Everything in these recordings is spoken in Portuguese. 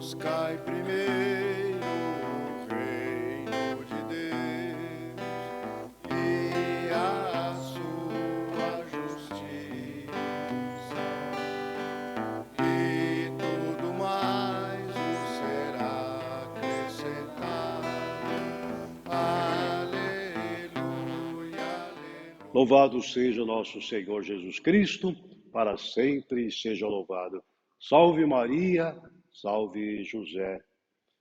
Buscai primeiro o reino de Deus e a sua justiça, e tudo mais vos será acrescentado. Aleluia, aleluia. Louvado seja nosso Senhor Jesus Cristo, para sempre seja louvado. Salve Maria, salve José.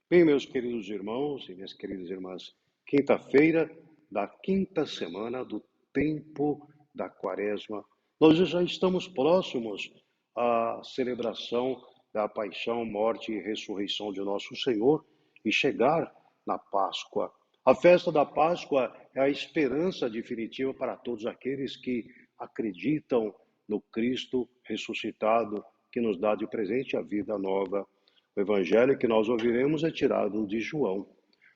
Bem, meus queridos irmãos e minhas queridas irmãs, quinta-feira da quinta semana do tempo da Quaresma. Nós já estamos próximos à celebração da paixão, morte e ressurreição de nosso Senhor e chegar na Páscoa. A festa da Páscoa é a esperança definitiva para todos aqueles que acreditam no Cristo ressuscitado, que nos dá de presente a vida nova. O evangelho que nós ouviremos é tirado de João.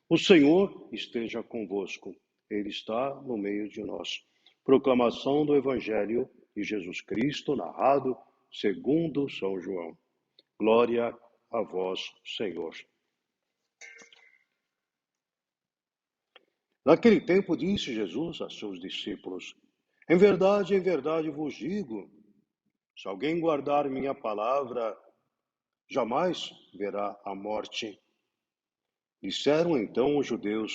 O Senhor esteja convosco. Ele está no meio de nós. Proclamação do evangelho de Jesus Cristo, narrado segundo São João. Glória a vós, Senhor. Naquele tempo disse Jesus a seus discípulos: em verdade vos digo, se alguém guardar minha palavra, jamais verá a morte. Disseram então os judeus: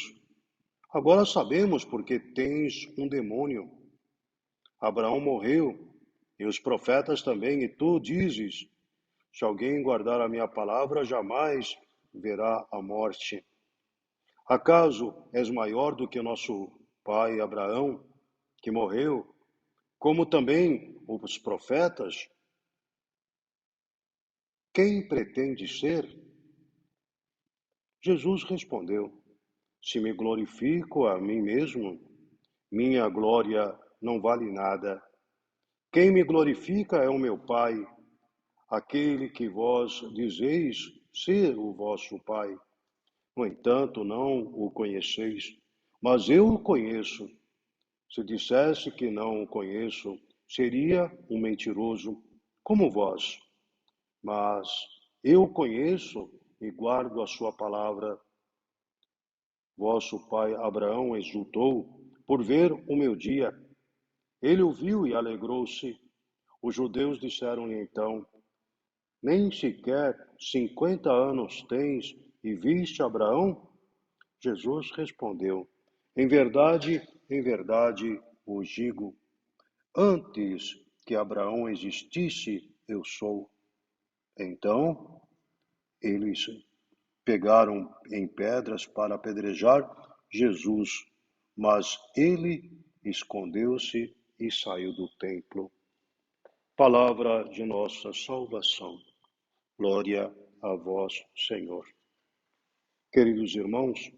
agora sabemos porque tens um demônio. Abraão morreu, e os profetas também, e tu dizes: se alguém guardar a minha palavra, jamais verá a morte. Acaso és maior do que nosso pai Abraão, que morreu, como também os profetas? Quem pretende ser? Jesus respondeu: se me glorifico a mim mesmo, minha glória não vale nada. Quem me glorifica é o meu Pai, aquele que vós dizeis ser o vosso Pai. No entanto, não o conheceis, mas eu o conheço. Se dissesse que não o conheço, seria um mentiroso, como vós. Mas eu o conheço e guardo a sua palavra. Vosso pai Abraão exultou por ver o meu dia. Ele o viu e alegrou-se. Os judeus disseram-lhe então: nem sequer 50 anos tens e viste Abraão? Jesus respondeu: em verdade vos digo, antes que Abraão existisse, eu sou. Então eles pegaram em pedras para apedrejar Jesus, mas ele escondeu-se e saiu do templo. Palavra de nossa salvação. Glória a vós, Senhor. Queridos irmãos,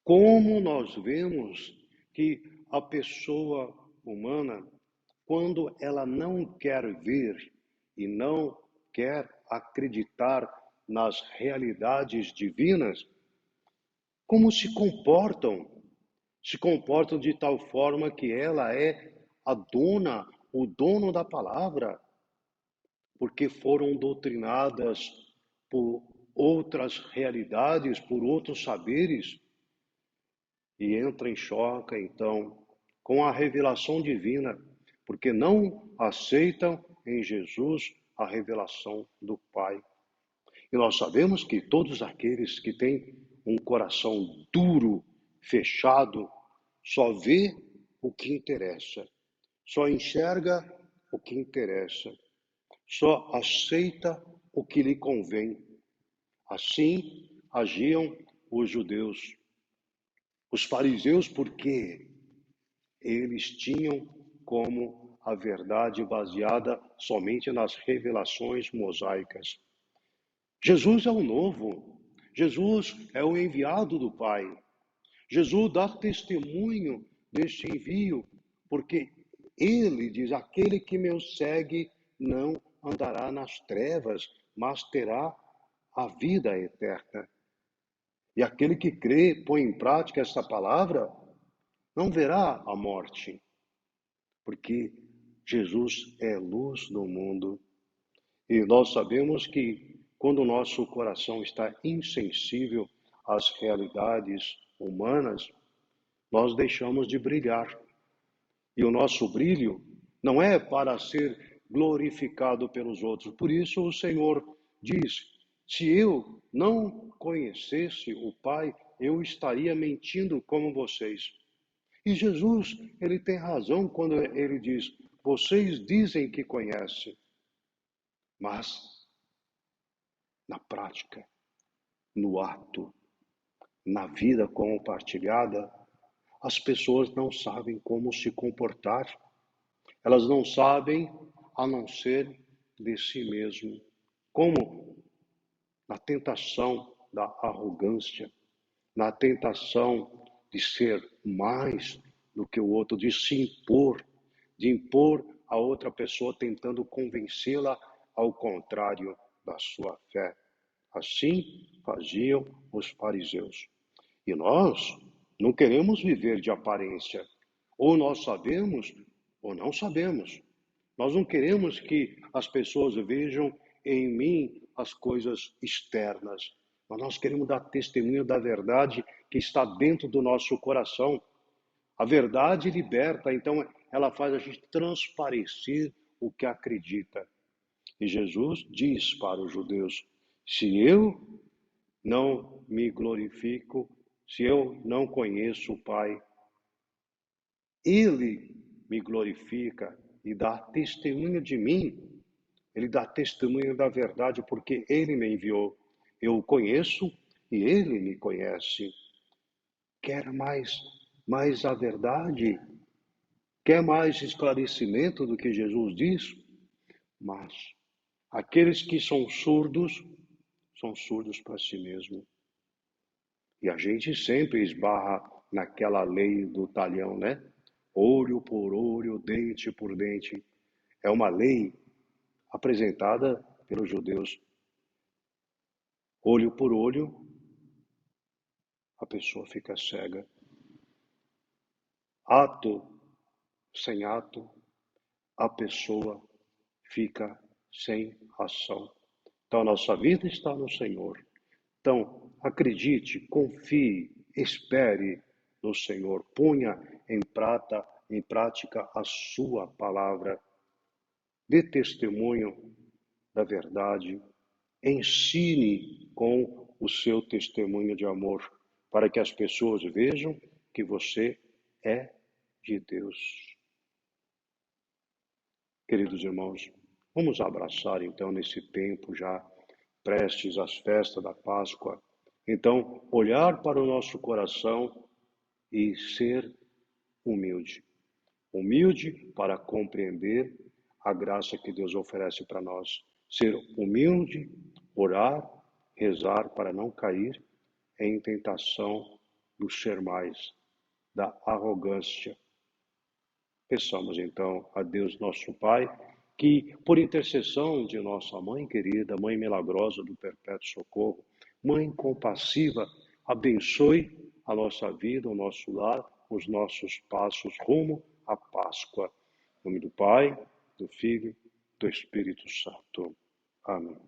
como nós vemos que a pessoa humana, quando ela não quer ver e não quer acreditar nas realidades divinas, como se comportam? Se comportam de tal forma que ela é a dona, o dono da palavra, porque foram doutrinadas por outras realidades, por outros saberes, e entra em choque, então, com a revelação divina, porque não aceitam em Jesus a revelação do Pai. E nós sabemos que todos aqueles que têm um coração duro, fechado, só vê o que interessa, só enxerga o que interessa, só aceita o que lhe convém. Assim agiam os judeus. Os fariseus, porque eles tinham como a verdade baseada somente nas revelações mosaicas. Jesus é o novo, Jesus é o enviado do Pai. Jesus dá testemunho deste envio, porque ele diz: aquele que me segue não andará nas trevas, mas terá a vida eterna. E aquele que crê, põe em prática essa palavra, não verá a morte, porque Jesus é luz do mundo. E nós sabemos que quando o nosso coração está insensível às realidades humanas, nós deixamos de brilhar. E o nosso brilho não é para ser glorificado pelos outros. Por isso o Senhor diz: se eu não conhecesse o Pai, eu estaria mentindo como vocês. E Jesus, ele tem razão quando ele diz: vocês dizem que conhecem, mas na prática, no ato, na vida compartilhada, as pessoas não sabem como se comportar. Elas não sabem a não ser de si mesmo. Como na tentação da arrogância, na tentação de ser mais do que o outro, de impor a outra pessoa tentando convencê-la ao contrário da sua fé. Assim faziam os fariseus. E nós não queremos viver de aparência. Ou nós sabemos ou não sabemos. Nós não queremos que as pessoas vejam em mim as coisas externas, mas nós queremos dar testemunho da verdade que está dentro do nosso coração. A verdade liberta, então ela faz a gente transparecer o que acredita. E Jesus diz para os judeus: se eu não me glorifico, se eu não conheço o Pai, Ele me glorifica e dá testemunho de mim. Ele dá testemunho da verdade porque Ele me enviou. Eu o conheço e Ele me conhece. Quer mais a verdade? Quer mais esclarecimento do que Jesus diz? Mas aqueles que são surdos para si mesmo. E a gente sempre esbarra naquela lei do talhão, né? Olho por olho, dente por dente. É uma lei apresentada pelos judeus. Olho por olho, a pessoa fica cega. Ato sem ato, a pessoa fica sem ação. Então, a nossa vida está no Senhor. Então, acredite, confie, espere no Senhor. Ponha em prática a sua palavra. Dê testemunho da verdade. Ensine com o seu testemunho de amor, para que as pessoas vejam que você é de Deus. Queridos irmãos, vamos abraçar então nesse tempo já prestes às festas da Páscoa. Então, olhar para o nosso coração e ser humilde. Humilde para compreender a graça que Deus oferece para nós. Ser humilde, orar, rezar para não cair em tentação do ser mais, da arrogância. Peçamos então a Deus nosso Pai, que por intercessão de nossa Mãe querida, Mãe milagrosa do Perpétuo Socorro, Mãe compassiva, abençoe a nossa vida, o nosso lar, os nossos passos rumo à Páscoa. Em nome do Pai, do Filho, do Espírito Santo. Amém.